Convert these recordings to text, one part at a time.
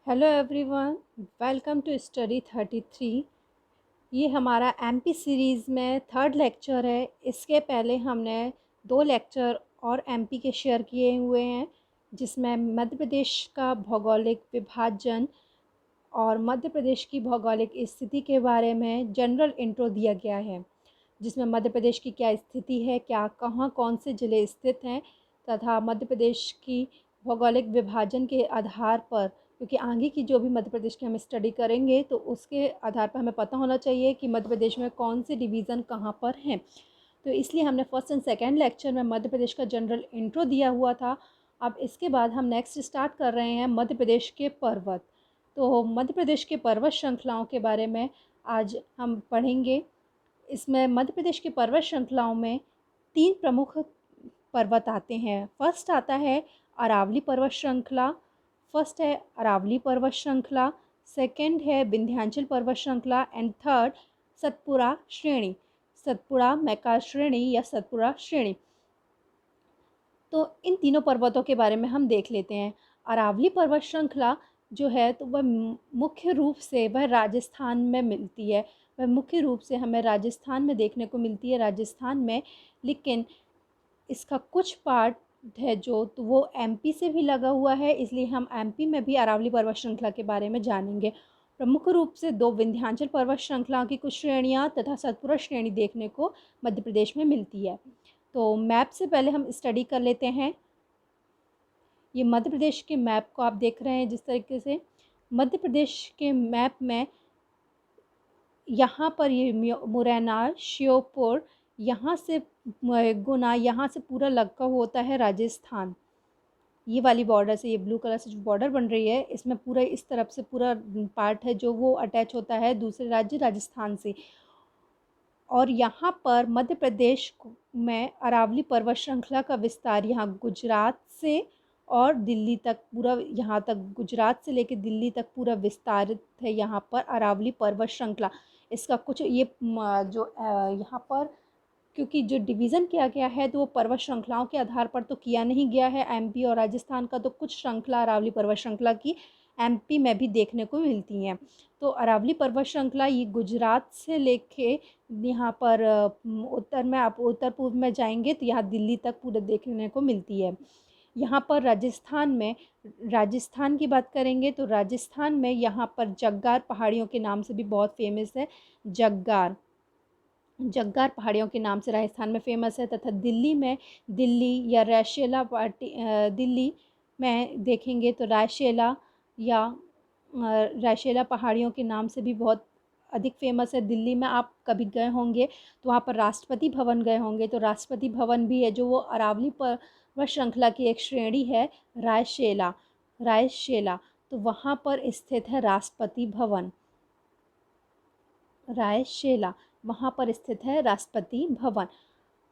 Hello everyone, welcome to study 33। ये हमारा MP series में थर्ड लेक्चर है। इसके पहले हमने दो लेक्चर और एमपी के शेयर किए हुए हैं, जिसमें मध्य प्रदेश का भौगोलिक विभाजन और मध्य प्रदेश की भौगोलिक स्थिति के बारे में जनरल इंट्रो दिया गया है, जिसमें मध्य प्रदेश की क्या स्थिति है, क्या कहाँ कौन से ज़िले स्थित हैं, तथा मध्य प्रदेश की भौगोलिक विभाजन के आधार पर, क्योंकि आगे की जो भी मध्य प्रदेश की हम स्टडी करेंगे तो उसके आधार पर हमें पता होना चाहिए कि मध्य प्रदेश में कौन से डिवीज़न कहाँ पर हैं। तो इसलिए हमने फर्स्ट एंड सेकेंड लेक्चर में मध्य प्रदेश का जनरल इंट्रो दिया हुआ था। अब इसके बाद हम नेक्स्ट स्टार्ट कर रहे हैं मध्य प्रदेश के पर्वत। तो मध्य प्रदेश के पर्वत श्रृंखलाओं के बारे में आज हम पढ़ेंगे। इसमें मध्य प्रदेश की पर्वत श्रृंखलाओं में तीन प्रमुख पर्वत आते हैं। फर्स्ट आता है अरावली पर्वत श्रृंखला, सेकंड है विंध्याचल पर्वत श्रृंखला एंड थर्ड सतपुड़ा श्रेणी, सतपुड़ा मैक्का श्रेणी या सतपुड़ा श्रेणी। तो इन तीनों पर्वतों के बारे में हम देख लेते हैं। अरावली पर्वत श्रृंखला जो है तो वह मुख्य रूप से वह राजस्थान में मिलती है। वह मुख्य रूप से हमें राजस्थान में देखने को मिलती है, राजस्थान में। लेकिन इसका कुछ पार्ट है जो तो वो एमपी से भी लगा हुआ है, इसलिए हम एमपी में भी अरावली पर्वत श्रृंखला के बारे में जानेंगे। प्रमुख रूप से दो विंध्याचल पर्वत श्रृंखला की कुछ श्रेणियाँ तथा सतपुड़ा श्रेणी देखने को मध्य प्रदेश में मिलती है। तो मैप से पहले हम स्टडी कर लेते हैं। ये मध्य प्रदेश के मैप को आप देख रहे हैं जिस तरीके से। मध्य प्रदेश के मैप में यहाँ पर ये मुरैना, श्योपुर, यहाँ से गुना, यहाँ से पूरा लगा होता है राजस्थान। ये वाली बॉर्डर से, ये ब्लू कलर से जो बॉर्डर बन रही है, इसमें पूरा इस तरफ से पूरा पार्ट है जो वो अटैच होता है दूसरे राज्य राजस्थान से। और यहाँ पर मध्य प्रदेश में अरावली पर्वत श्रृंखला का विस्तार यहाँ गुजरात से और दिल्ली तक, पूरा यहाँ तक गुजरात से लेकर दिल्ली तक पूरा विस्तारित है यहाँ पर अरावली पर्वत श्रृंखला। इसका कुछ ये जो यहाँ पर, क्योंकि जो डिवीज़न किया गया है तो वो पर्वत श्रृंखलाओं के आधार पर तो किया नहीं गया है एमपी और राजस्थान का, तो कुछ श्रृंखला अरावली पर्वत श्रृंखला की एमपी में भी देखने को मिलती हैं। तो अरावली पर्वत श्रृंखला ये गुजरात से लेके यहाँ पर उत्तर में, आप उत्तर पूर्व में जाएंगे तो यहाँ दिल्ली तक पूरे देखने को मिलती है। यहाँ पर राजस्थान में, राजस्थान की बात करेंगे तो राजस्थान में यहाँ पर जग्गार पहाड़ियों के नाम से भी बहुत फेमस है। जग्गार जग्गार पहाड़ियों के नाम से राजस्थान में फेमस है। तथा दिल्ली में, दिल्ली या रायशेला दिल्ली में देखेंगे तो रायशेला या रायशेला पहाड़ियों के नाम से भी बहुत अधिक फेमस है। दिल्ली में आप कभी गए होंगे तो वहाँ पर राष्ट्रपति भवन गए होंगे, तो राष्ट्रपति भवन भी है जो वो अरावली पर्वत श्रृंखला की एक श्रेणी है, रायशेला। रायशेला तो वहाँ पर स्थित है राष्ट्रपति भवन। रायशेला वहाँ पर स्थित है राष्ट्रपति भवन।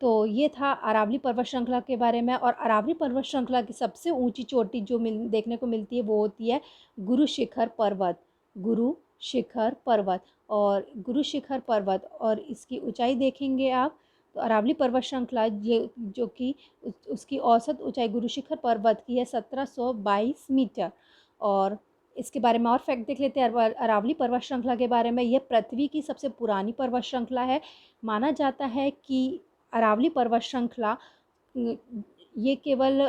तो ये था अरावली पर्वत श्रृंखला के बारे में। और अरावली पर्वत श्रृंखला की सबसे ऊंची चोटी जो देखने को मिलती है वो होती है गुरु शिखर पर्वत। गुरु शिखर पर्वत और गुरु शिखर पर्वत, और इसकी ऊंचाई देखेंगे आप तो अरावली पर्वत श्रृंखला ये जो कि उसकी औसत ऊंचाई गुरु शिखर पर्वत की है 1722 मीटर। और इसके बारे में और फैक्ट देख लेते हैं अरावली पर्वत श्रृंखला के बारे में। यह पृथ्वी की सबसे पुरानी पर्वत श्रृंखला है। माना जाता है कि अरावली पर्वत श्रृंखला ये केवल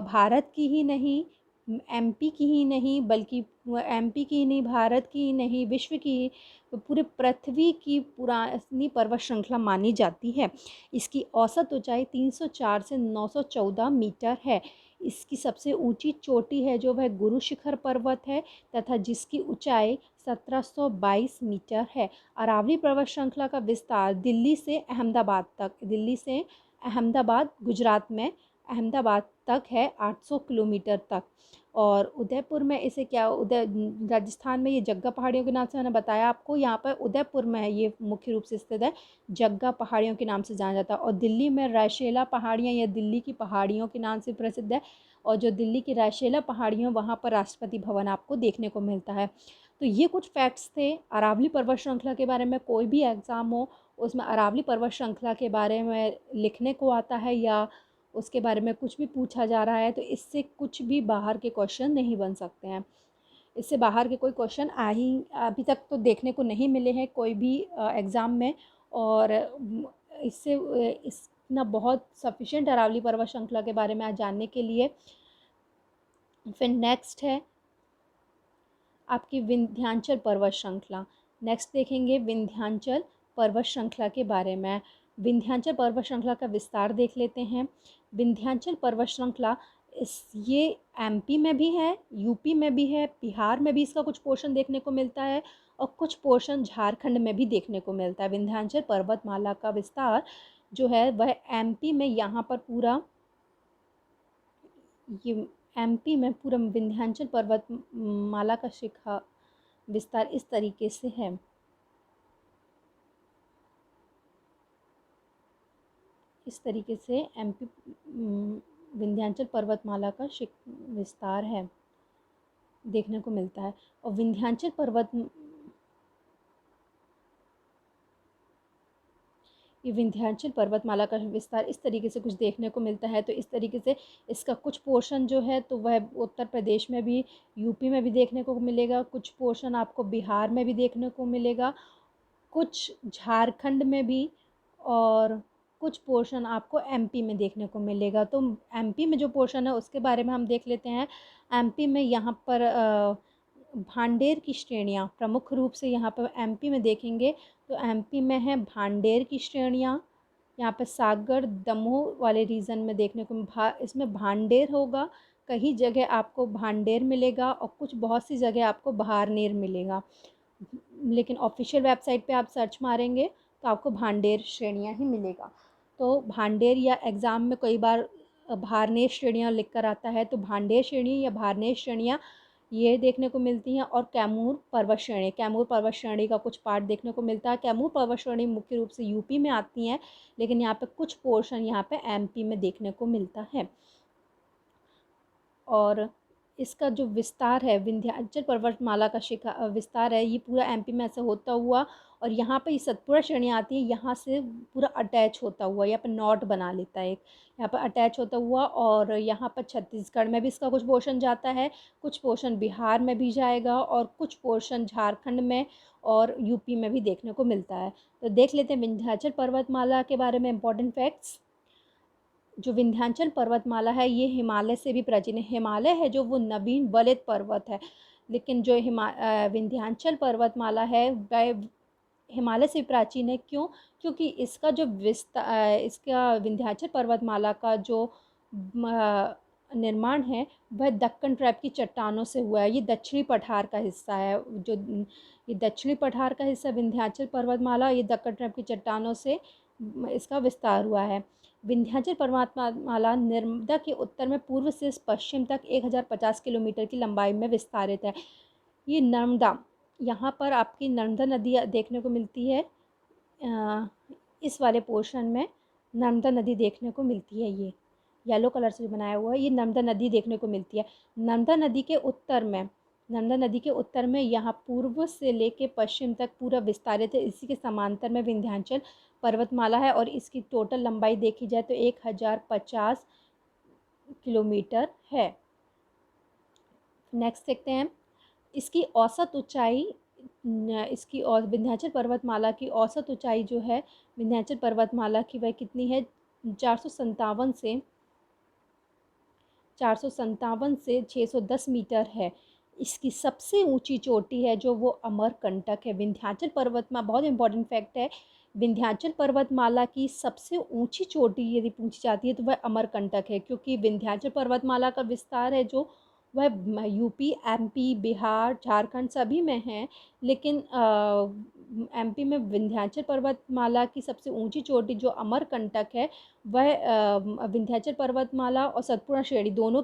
भारत की ही नहीं, एमपी की ही नहीं, बल्कि एमपी की ही नहीं, भारत की ही नहीं, विश्व की, पूरे पृथ्वी की पुरानी पर्वत श्रृंखला मानी जाती है। इसकी औसत ऊंचाई 304 से 914 मीटर है। इसकी सबसे ऊंची चोटी है जो वह गुरु शिखर पर्वत है तथा जिसकी ऊंचाई 1722 मीटर है। अरावली पर्वत श्रृंखला का विस्तार दिल्ली से अहमदाबाद तक, दिल्ली से अहमदाबाद गुजरात में अहमदाबाद तक है 800 किलोमीटर तक। और उदयपुर में इसे क्या, राजस्थान में ये जग्गा पहाड़ियों के नाम से मैंने बताया आपको, यहाँ पर उदयपुर में है ये मुख्य रूप से स्थित है, जग्गा पहाड़ियों के नाम से जाना जाता है। और दिल्ली में रायशेला पहाड़ियाँ या दिल्ली की पहाड़ियों के नाम से प्रसिद्ध है। और जो दिल्ली की रायशेला पहाड़ियाँ, वहाँ पर राष्ट्रपति भवन आपको देखने को मिलता है। तो ये कुछ फैक्ट्स थे अरावली पर्वत श्रृंखला के बारे में। कोई भी एग्ज़ाम हो उसमें अरावली पर्वत श्रृंखला के बारे में लिखने को आता है या उसके बारे में कुछ भी पूछा जा रहा है तो इससे कुछ भी बाहर के क्वेश्चन नहीं बन सकते हैं। इससे बाहर के कोई क्वेश्चन अभी तक तो देखने को नहीं मिले हैं कोई भी एग्ज़ाम में। और इससे इतना बहुत सफिशिएंट अरावली पर्वत श्रृंखला के बारे में आज जानने के लिए। फिर नेक्स्ट है आपकी विंध्याचल पर्वत श्रृंखला। नेक्स्ट देखेंगे विंध्याचल पर्वत श्रृंखला के बारे में। विंध्याचल पर्वत श्रृंखला का विस्तार देख लेते हैं। विंध्याचल पर्वत श्रृंखला ये एमपी में भी है, यूपी में भी है, बिहार में भी इसका कुछ पोर्शन देखने को मिलता है और कुछ पोर्शन झारखंड में भी देखने को मिलता है। विंध्याचल पर्वतमाला का विस्तार जो है वह एमपी में यहाँ पर पूरा ये एमपी में पूरा विंध्याचल पर्वतमाला का शिखा विस्तार इस तरीके से है। इस तरीके से एमपी विंध्याचल पर्वतमाला का विस्तार है देखने को मिलता है। और विंध्याचल पर्वतमाला का विस्तार इस तरीके से कुछ देखने को मिलता है। तो इस तरीके से इसका कुछ पोर्शन जो है तो वह उत्तर प्रदेश में भी, यूपी में भी देखने को मिलेगा, कुछ पोर्शन आपको बिहार में भी देखने को मिलेगा, कुछ झारखंड में भी, और कुछ पोर्शन आपको एमपी में देखने को मिलेगा। तो एमपी में जो पोर्शन है उसके बारे में हम देख लेते हैं। एमपी में यहाँ पर भांडेर की श्रेणियाँ प्रमुख रूप से यहाँ पर एमपी में देखेंगे तो एमपी में है भांडेर की श्रेणियाँ। यहाँ पर सागर दमोह वाले रीजन में देखने को इसमें भांडेर होगा, कई जगह आपको भांडेर मिलेगा और कुछ बहुत सी जगह आपको बहारनेर मिलेगा। लेकिन ऑफिशियल वेबसाइट पे आप सर्च मारेंगे तो आपको भांडेर श्रेणियाँ ही मिलेगा। तो भांडेर या एग्ज़ाम में कई बार बहारनेर श्रेणियाँ लिख कर आता है, तो भांडेर श्रेणी या बहारनेर श्रेणियाँ ये देखने को मिलती हैं। और कैमूर पर्वत श्रेणी का कुछ पार्ट देखने को मिलता है। कैमूर पर्वत श्रेणी मुख्य रूप से यूपी में आती हैं, लेकिन यहाँ पे कुछ पोर्शन यहाँ पे एमपी में देखने को मिलता है। और इसका जो विस्तार है विंध्याचल पर्वतमाला का विस्तार है, ये पूरा एमपी में ऐसे होता हुआ और यहाँ पर ये सतपुड़ा श्रेणी आती है, यहाँ से पूरा अटैच होता हुआ यहाँ पर नॉट बना लेता है एक, यहाँ पर अटैच होता हुआ। और यहाँ पर छत्तीसगढ़ में भी इसका कुछ पोर्शन जाता है, कुछ पोर्शन बिहार में भी जाएगा और कुछ पोर्शन झारखंड में और यूपी में भी देखने को मिलता है। तो देख लेते हैं विंध्याचल पर्वतमाला के बारे में इम्पोर्टेंट फैक्ट्स। जो विंध्याचल पर्वतमाला है ये हिमालय से भी प्राचीन है। हिमालय है जो वो नवीन वलित पर्वत है, लेकिन जो विंध्याचल पर्वतमाला है वह हिमालय से प्राचीन है। क्यों? क्योंकि इसका जो इसका विंध्याचल पर्वतमाला का जो निर्माण है वह दक्कन ट्रैप की चट्टानों से हुआ है। ये दक्षिणी पठार का हिस्सा है, जो ये दक्षिणी पठार का हिस्सा विंध्याचल पर्वतमाला, ये दक्कन ट्रैप की चट्टानों से इसका विस्तार हुआ है। विंध्याचल पर्वतमाला नर्मदा के उत्तर में पूर्व से पश्चिम तक 1050 किलोमीटर की लंबाई में विस्तारित है। ये नर्मदा, यहाँ पर आपकी नर्मदा नदी देखने को मिलती है। इस वाले पोर्शन में नर्मदा नदी देखने को मिलती है। ये येलो कलर से बनाया हुआ है, ये नर्मदा नदी देखने को मिलती है। नर्मदा नदी के उत्तर में यहाँ पूर्व से लेके पश्चिम तक पूरा विस्तारित है। इसी के समांतर में विंध्याचल पर्वतमाला है और इसकी टोटल लंबाई देखी जाए तो 1050 किलोमीटर है। नेक्स्ट देखते हैं इसकी औसत ऊंचाई। विंध्याचल पर्वतमाला की औसत ऊंचाई जो है विंध्याचल पर्वतमाला की वह कितनी है? 457 से 610 मीटर है। इसकी सबसे ऊंची चोटी है जो वो अमरकंटक है। विंध्याचल पर्वतमाला बहुत इंपॉर्टेंट फैक्ट है, विंध्याचल पर्वतमाला की सबसे ऊंची चोटी यदि पूछी जाती है तो वह अमरकंटक है, क्योंकि विंध्याचल पर्वतमाला का विस्तार है जो वह यूपी, एमपी, बिहार, झारखंड सभी में है, लेकिन एमपी में विंध्याचल पर्वतमाला की सबसे ऊंची चोटी जो अमरकंटक है वह विंध्याचल पर्वतमाला और सतपुड़ा श्रेणी दोनों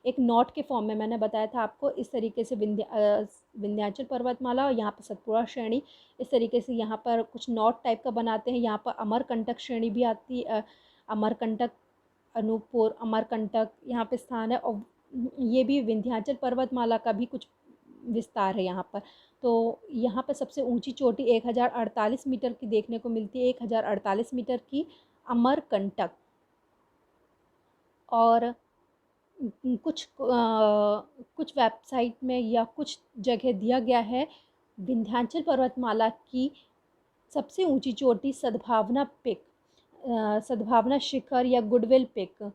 एक नॉट के फॉर्म में, मैंने बताया था आपको, इस तरीके से विंध्याचल पर्वतमाला और यहाँ पर सतपुड़ा श्रेणी इस तरीके से यहाँ पर कुछ नॉट टाइप का बनाते हैं। यहाँ पर अमरकंटक श्रेणी भी आती है, अमरकंटक, अनूपपुर, अमरकंटक यहाँ पे स्थान है। और ये भी विंध्याचल पर्वतमाला का भी कुछ विस्तार है यहाँ पर। तो यहाँ पर सबसे ऊंची चोटी 1048 मीटर की देखने को मिलती है, 1048 मीटर की अमरकंटक। और कुछ वेबसाइट में या कुछ जगह दिया गया है विंध्याचल पर्वतमाला की सबसे ऊंची चोटी सद्भावना पिक, सद्भावना शिखर या गुडविल पिक,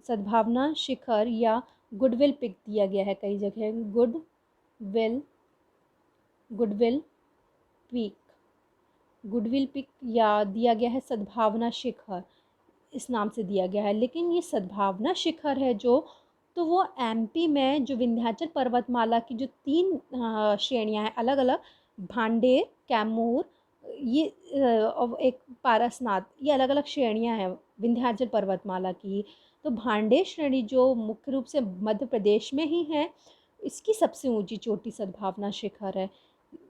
सद्भावना शिखर या गुडविल पिक दिया गया है कई जगह। Goodwill goodwill peak goodwill pick या दिया गया है सद्भावना शिखर, इस नाम से दिया गया है। लेकिन ये सद्भावना शिखर है जो, तो वो एमपी में जो विंध्याचल पर्वतमाला की जो 3 श्रेणियां हैं अलग अलग, भांडेर, कैमूर, ये और एक पारसनाथ, ये अलग अलग श्रेणियां हैं विंध्याचल पर्वतमाला की। तो भांडेर श्रेणी जो मुख्य रूप से मध्य प्रदेश में ही है, इसकी सबसे ऊंची चोटी सद्भावना शिखर है।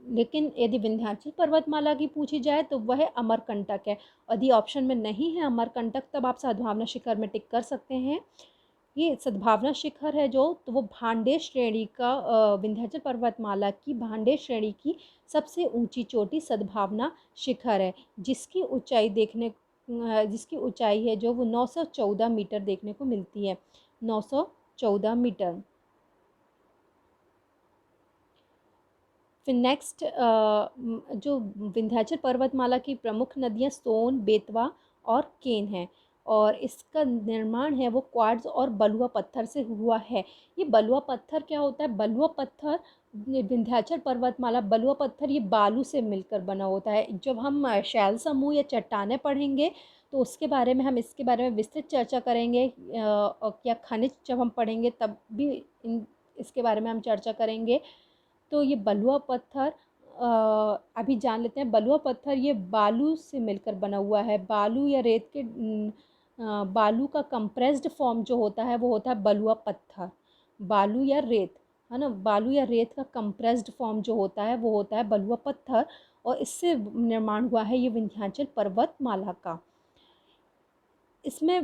लेकिन यदि विंध्याचल पर्वतमाला की पूछी जाए तो वह अमरकंटक है। यदि ऑप्शन में नहीं है अमरकंटक, तब आप सद्भावना शिखर में टिक कर सकते हैं। ये सद्भावना शिखर है जो, तो वो भांडेर श्रेणी का, विंध्याचल पर्वतमाला की भांडेर श्रेणी की सबसे ऊंची चोटी सद्भावना शिखर है, जिसकी ऊंचाई है जो वो 914 मीटर देखने को मिलती है, 914 मीटर। फिर नेक्स्ट, जो विंध्याचल पर्वतमाला की प्रमुख नदियाँ सोन, बेतवा और केन हैं, और इसका निर्माण है वो क्वार्ट्ज और बलुआ पत्थर से हुआ है। ये बलुआ पत्थर क्या होता है? बलुआ पत्थर, विंध्याचल पर्वतमाला बलुआ पत्थर ये बालू से मिलकर बना होता है। जब हम शैल समूह या चट्टानें पढ़ेंगे तो उसके बारे में हम इसके बारे में विस्तृत चर्चा करेंगे, या खनिज जब हम पढ़ेंगे तब भी इसके बारे में हम चर्चा करेंगे। तो ये बलुआ पत्थर, अभी जान लेते हैं। बलुआ पत्थर ये बालू से मिलकर बना हुआ है। बालू या रेत के बालू का कंप्रेस्ड फॉर्म जो होता है वो होता है बलुआ पत्थर। बालू या रेत, है ना, बालू या रेत का कंप्रेस्ड फॉर्म जो होता है वो होता है बलुआ पत्थर, और इससे निर्माण हुआ है ये विंध्याचल पर्वतमाला का। इसमें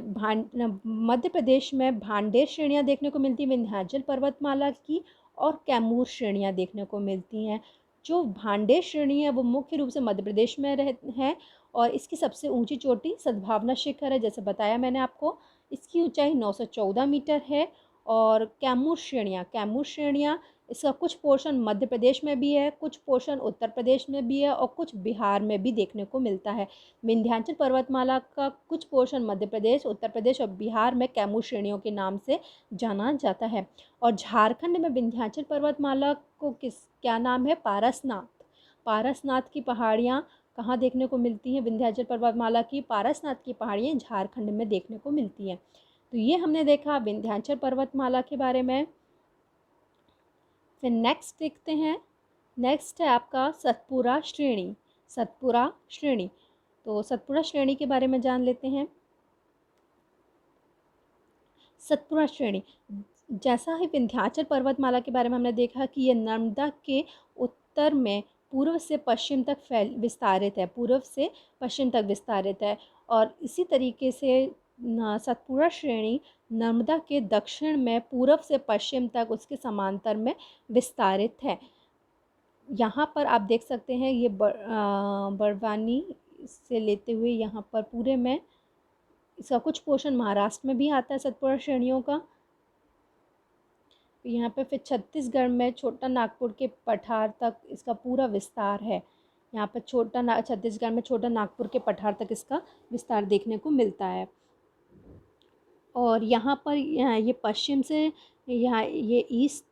मध्य प्रदेश में भांडेर श्रेणियाँ देखने को मिलती है विंध्याचल पर्वतमाला की, और कैमूर श्रेणियाँ देखने को मिलती हैं। जो भांडेर श्रेणी है वो मुख्य रूप से मध्य प्रदेश में है, और इसकी सबसे ऊंची चोटी सद्भावना शिखर है, जैसे बताया मैंने आपको। इसकी ऊंचाई 914 मीटर है। और कैमूर श्रेणियाँ, इसका कुछ पोर्शन मध्य प्रदेश में भी है, कुछ पोर्शन उत्तर प्रदेश में भी है, और कुछ बिहार में भी देखने को मिलता है। विंध्याचल पर्वतमाला का कुछ पोर्शन मध्य प्रदेश, उत्तर प्रदेश और बिहार में कैमूर श्रेणियों के नाम से जाना जाता है। और झारखंड में विंध्याचल पर्वतमाला को क्या नाम है? पारसनाथ। पारसनाथ की पहाड़ियाँ कहाँ देखने को मिलती हैं? विंध्याचल पर्वतमाला की पारसनाथ की पहाड़ियाँ झारखंड में देखने को मिलती हैं। तो ये हमने देखा विंध्याचल पर्वतमाला के बारे में। फिर नेक्स्ट देखते हैं। नेक्स्ट है आपका सतपुरा श्रेणी। सतपुरा श्रेणी, तो सतपुरा श्रेणी के बारे में जान लेते हैं। सतपुरा श्रेणी, जैसा ही विंध्याचल पर्वतमाला के बारे में हमने देखा कि ये नर्मदा के उत्तर में पूर्व से पश्चिम तक विस्तारित है, पूर्व से पश्चिम तक विस्तारित है। और इसी तरीके से सतपुरा श्रेणी नर्मदा के दक्षिण में पूर्व से पश्चिम तक उसके समांतर में विस्तारित है। यहाँ पर आप देख सकते हैं ये बड़वानी से लेते हुए यहाँ पर पूरे में, इसका कुछ पोर्शन महाराष्ट्र में भी आता है सतपुरा श्रेणियों का। यहाँ पे फिर छत्तीसगढ़ में छोटा नागपुर के पठार तक इसका पूरा विस्तार है। यहाँ पर छत्तीसगढ़ में छोटा नागपुर के पठार तक इसका विस्तार देखने को मिलता है। और यहाँ पर ये पश्चिम से, यहाँ ये ईस्ट,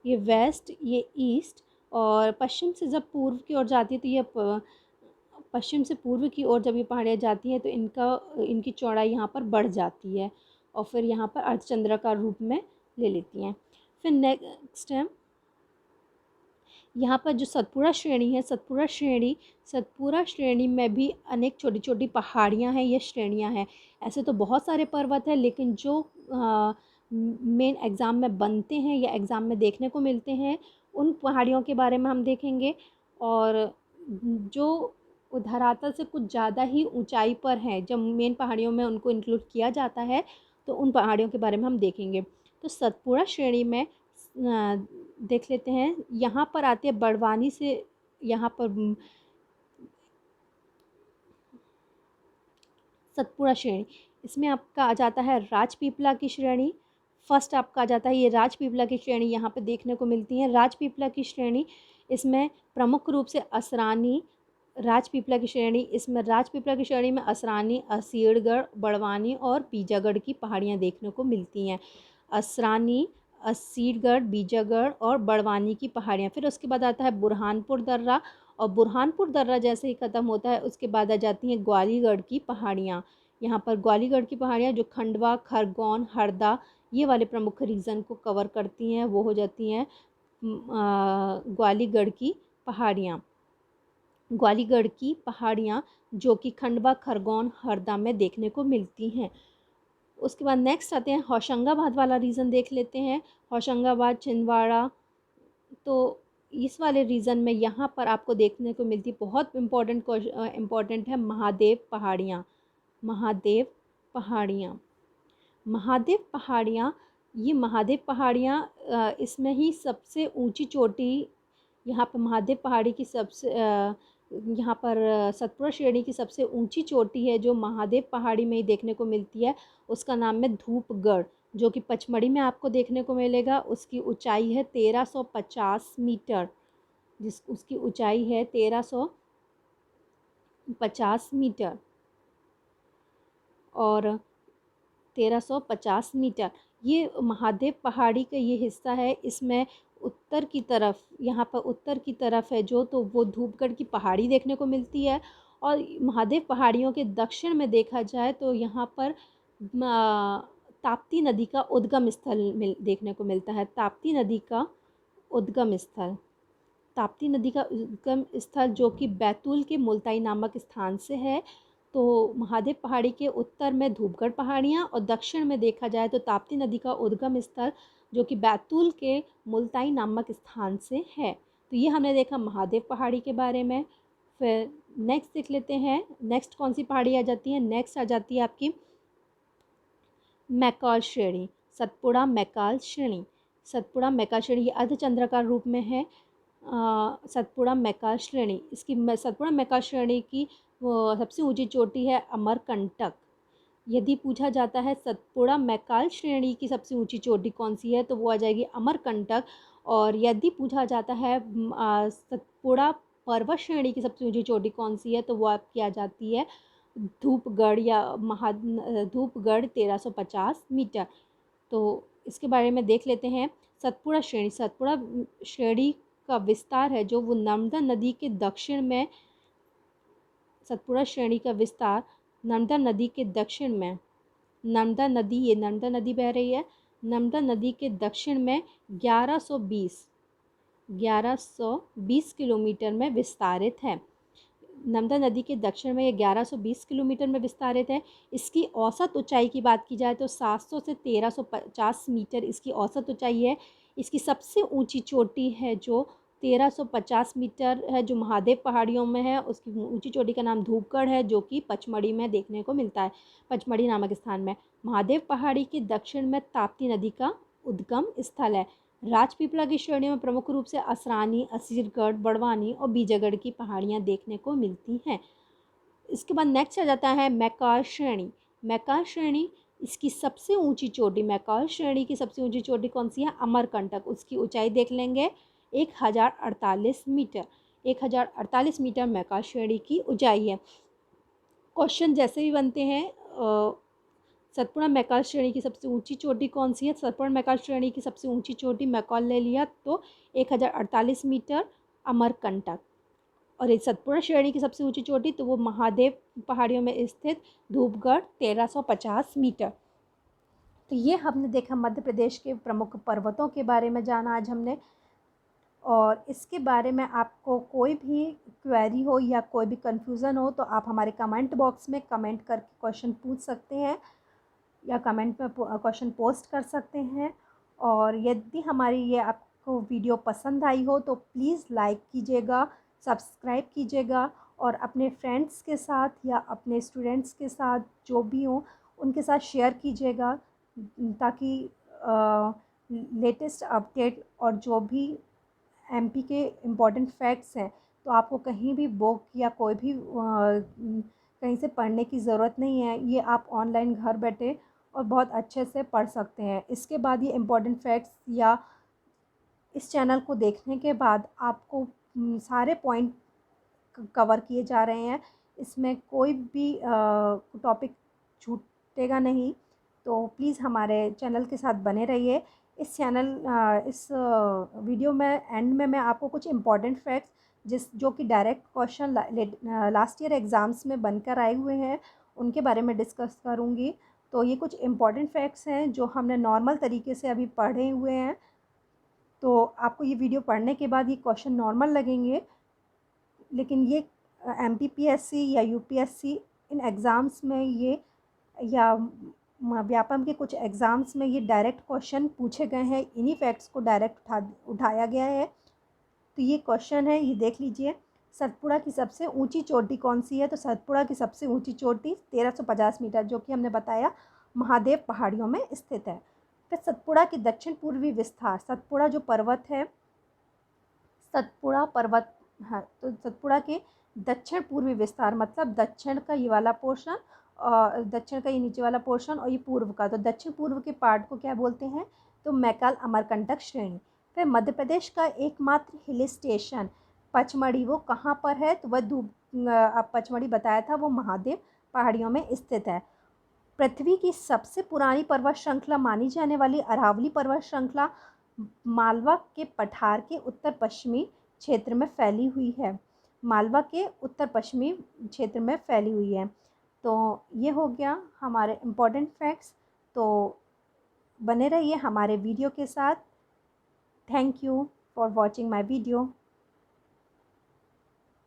ये वेस्ट, ये ईस्ट, और पश्चिम से जब पूर्व की ओर जाती है तो ये पश्चिम से पूर्व की ओर जब ये पहाड़ियाँ जाती हैं तो इनकी चौड़ाई यहाँ पर बढ़ जाती है, और फिर यहाँ पर अर्धचंद्राकार रूप में ले लेती हैं। फिर नेक्स्ट है यहाँ पर जो सतपुरा श्रेणी है, सतपुरा श्रेणी में भी अनेक छोटी छोटी पहाड़ियाँ हैं, ये श्रेणियाँ हैं। ऐसे तो बहुत सारे पर्वत हैं, लेकिन जो मेन एग्ज़ाम में बनते हैं या एग्ज़ाम में देखने को मिलते हैं उन पहाड़ियों के बारे में हम देखेंगे। और जो धरातल से कुछ ज़्यादा ही ऊंचाई पर हैं, जब मेन पहाड़ियों में उनको इंक्लूड किया जाता है तो उन पहाड़ियों के बारे में हम देखेंगे। तो सतपुरा श्रेणी में देख लेते हैं, यहाँ पर आती है बड़वानी से, यहाँ पर सतपुरा श्रेणी, इसमें आपका आ जाता है राजपीपला की श्रेणी। फर्स्ट आपका आ जाता है ये राजपीपला की श्रेणी, यहाँ पे देखने को मिलती है राजपीपला की श्रेणी। इसमें प्रमुख रूप से असरानी, राजपीपला की श्रेणी, इसमें राजपीपला की श्रेणी में असरानी, असीरगढ़, बड़वानी और बीजागढ़ की पहाड़ियाँ देखने को मिलती हैं। असरानी, असीरगढ़, बीजागढ़ और बड़वानी की पहाड़ियाँ। फिर उसके बाद आता है बुरहानपुर दर्रा, और बुरहानपुर दर्रा जैसे ही ख़त्म होता है उसके बाद आ जाती हैं ग्वालीगढ़ की पहाड़ियाँ। यहाँ पर ग्वालीगढ़ की पहाड़ियाँ जो खंडवा, खरगोन, हरदा ये वाले प्रमुख रीजन को कवर करती हैं, वो हो जाती हैं ग्वालीगढ़ की पहाड़ियाँ। ग्वालीगढ़ की पहाड़ियाँ जो कि खंडवा, खरगोन, हरदा में देखने को मिलती हैं। उसके बाद नेक्स्ट आते हैं होशंगाबाद वाला रीजन देख लेते हैं। होशंगाबाद, छिंदवाड़ा, तो इस वाले रीजन में यहाँ पर आपको देखने को मिलती बहुत इम्पॉर्टेंट है महादेव पहाड़ियाँ। महादेव पहाड़ियाँ, महादेव पहाड़ियाँ, ये महादेव पहाड़ियाँ इसमें ही सबसे ऊंची चोटी, यहाँ पर महादेव पहाड़ी की यहाँ पर सतपुड़ा श्रेणी की सबसे ऊंची चोटी है जो महादेव पहाड़ी में ही देखने को मिलती है, उसका नाम है धूपगढ़, जो कि पचमढ़ी में आपको देखने को मिलेगा। उसकी ऊंचाई है 1350 मीटर, उसकी ऊंचाई है 1350 मीटर और 1350 मीटर। ये महादेव पहाड़ी का ये हिस्सा है, इसमें उत्तर की तरफ, यहाँ पर उत्तर की तरफ है जो, तो वो धूपगढ़ की पहाड़ी देखने को मिलती है। और महादेव पहाड़ियों के दक्षिण में देखा जाए तो यहाँ पर ताप्ती नदी का उद्गम स्थल देखने को मिलता है। ताप्ती नदी का उद्गम स्थल, ताप्ती नदी का उद्गम स्थल जो कि बैतूल के मुल्ताई नामक स्थान से है। तो महादेव पहाड़ी के उत्तर में धूपगढ़ पहाड़ियाँ और दक्षिण में देखा जाए तो ताप्ती नदी का उद्गम स्थल जो कि बैतूल के मुल्ताई नामक स्थान से है। तो ये हमने देखा महादेव पहाड़ी के बारे में। फिर नेक्स्ट देख लेते हैं, नेक्स्ट कौन सी पहाड़ी आ जाती है। नेक्स्ट आ जाती है आपकी मैकाल श्रेणी, सतपुड़ा मैकाल श्रेणी। सतपुड़ा मैकाल श्रेणी ये अर्धचंद्राकार रूप में है। सतपुड़ा मैकाल श्रेणी, इसकी सतपुड़ा मैकाल श्रेणी की सबसे ऊंची चोटी है अमरकंटक। यदि पूछा जाता है सतपुड़ा मैकाल श्रेणी की सबसे ऊंची चोटी कौन सी है तो वो आ जाएगी अमरकंटक। और यदि पूछा जाता है सतपुड़ा पर्वत श्रेणी की सबसे ऊंची चोटी कौन सी है तो वो आपकी आ जाती है धूपगढ़ या धूपगढ़ 1350 मीटर। तो इसके बारे में देख लेते हैं। सतपुड़ा श्रेणी, सतपुड़ा श्रेणी का विस्तार है जो वो नर्मदा नदी के दक्षिण में, सतपुड़ा श्रेणी का विस्तार नर्मदा नदी के दक्षिण में, नर्मदा नदी, ये नर्मदा नदी बह रही है, नर्मदा नदी के दक्षिण में 1120 किलोमीटर में विस्तारित है। नर्मदा नदी के दक्षिण में ये 1120 किलोमीटर में विस्तारित है। इसकी औसत ऊंचाई की बात की जाए तो 700 से 1350 मीटर इसकी औसत ऊंचाई है। इसकी सबसे ऊंची चोटी है जो 1350 मीटर है जो महादेव पहाड़ियों में है, उसकी ऊंची चोटी का नाम धूपगढ़ है जो कि पचमढ़ी में देखने को मिलता है, पचमढ़ी नामक स्थान में। महादेव पहाड़ी के दक्षिण में ताप्ती नदी का उद्गम स्थल है। राजपीपला की श्रेणी में प्रमुख रूप से असरानी, असीरगढ़, बड़वानी और बीजागढ़ की पहाड़ियाँ देखने को मिलती हैं। इसके बाद नेक्स्ट आ जाता है मैकाल श्रेणी। मैकाल श्रेणी, इसकी सबसे ऊंची चोटी, मैकाल श्रेणी की सबसे ऊंची चोटी कौन सी है? अमरकंटक। उसकी ऊंचाई देख लेंगे 1048 मीटर, 1048 मीटर मैकाल श्रेणी की ऊंचाई है। क्वेश्चन जैसे भी बनते हैं, सतपुड़ा मैकाल श्रेणी की सबसे ऊंची चोटी कौन सी है? सतपुड़ा मैकाल श्रेणी की सबसे ऊंची चोटी मैकाल ले लिया तो 1048 मीटर अमरकंटक। और एक सतपुड़ा श्रेणी की सबसे ऊंची चोटी तो वो महादेव पहाड़ियों में स्थित धूपगढ़ 1350 मीटर। तो ये हमने देखा मध्य प्रदेश के प्रमुख पर्वतों के बारे में जाना आज हमने। और इसके बारे में आपको कोई भी क्वेरी हो या कोई भी कन्फ्यूज़न हो तो आप हमारे कमेंट बॉक्स में कमेंट करके क्वेश्चन पूछ सकते हैं या कमेंट में क्वेश्चन पोस्ट कर सकते हैं। और यदि हमारी ये आपको वीडियो पसंद आई हो तो प्लीज़ लाइक कीजिएगा, सब्सक्राइब कीजिएगा और अपने फ्रेंड्स के साथ या अपने स्टूडेंट्स के साथ जो भी हों उनके साथ शेयर कीजिएगा, ताकि लेटेस्ट अपडेट और जो भी एमपी के इम्पॉर्टेंट फैक्ट्स हैं तो आपको कहीं भी बुक या कोई भी कहीं से पढ़ने की ज़रूरत नहीं है, ये आप ऑनलाइन घर बैठे और बहुत अच्छे से पढ़ सकते हैं। इसके बाद ये इम्पोर्टेंट फैक्ट्स या इस चैनल को देखने के बाद आपको सारे पॉइंट कवर किए जा रहे हैं, इसमें कोई भी टॉपिक छूटेगा नहीं। तो प्लीज़ हमारे चैनल के साथ बने रहिए। इस वीडियो में एंड में मैं आपको कुछ इम्पॉर्टेंट फैक्ट्स जो कि direct question last year exams में बनकर आए हुए हैं, उनके बारे में डिस्कस करूँगी। तो ये कुछ इम्पॉर्टेंट फैक्ट्स हैं जो हमने नॉर्मल तरीके से अभी पढ़े हुए हैं। तो आपको ये वीडियो पढ़ने के बाद ये क्वेश्चन नॉर्मल लगेंगे, लेकिन ये एमपीपीएससी या यूपीएससी इन एग्ज़ाम्स में ये या व्यापम के कुछ एग्ज़ाम्स में ये डायरेक्ट क्वेश्चन पूछे गए हैं। इन्हीं फैक्ट्स को डायरेक्ट उठाया गया है। तो ये क्वेश्चन है, ये देख लीजिए। सतपुड़ा की सबसे ऊंची चोटी कौन सी है? तो सतपुड़ा की सबसे ऊंची चोटी 1350 मीटर, जो कि हमने बताया महादेव पहाड़ियों में स्थित है। फिर सतपुड़ा की दक्षिण पूर्वी विस्तार, सतपुड़ा जो पर्वत है, सतपुड़ा पर्वत, हाँ, तो सतपुड़ा के दक्षिण पूर्वी विस्तार मतलब दक्षिण का ये वाला पोर्शन और दक्षिण का ये नीचे वाला पोर्शन और ये पूर्व का, तो दक्षिण पूर्व के पार्ट को क्या बोलते हैं? तो मैकाल अमरकंटक श्रेणी। फिर मध्य प्रदेश का एकमात्र हिल स्टेशन पचमढ़ी, वो कहाँ पर है? तो वह पचमढ़ी बताया था, वो महादेव पहाड़ियों में स्थित है। पृथ्वी की सबसे पुरानी पर्वत श्रृंखला मानी जाने वाली अरावली पर्वत श्रृंखला मालवा के पठार के उत्तर पश्चिमी क्षेत्र में फैली हुई है। मालवा के उत्तर पश्चिमी क्षेत्र में फैली हुई है। तो ये हो गया हमारे इम्पोर्टेंट फैक्ट्स। तो बने रहिए हमारे वीडियो के साथ। Thank you for watching my video.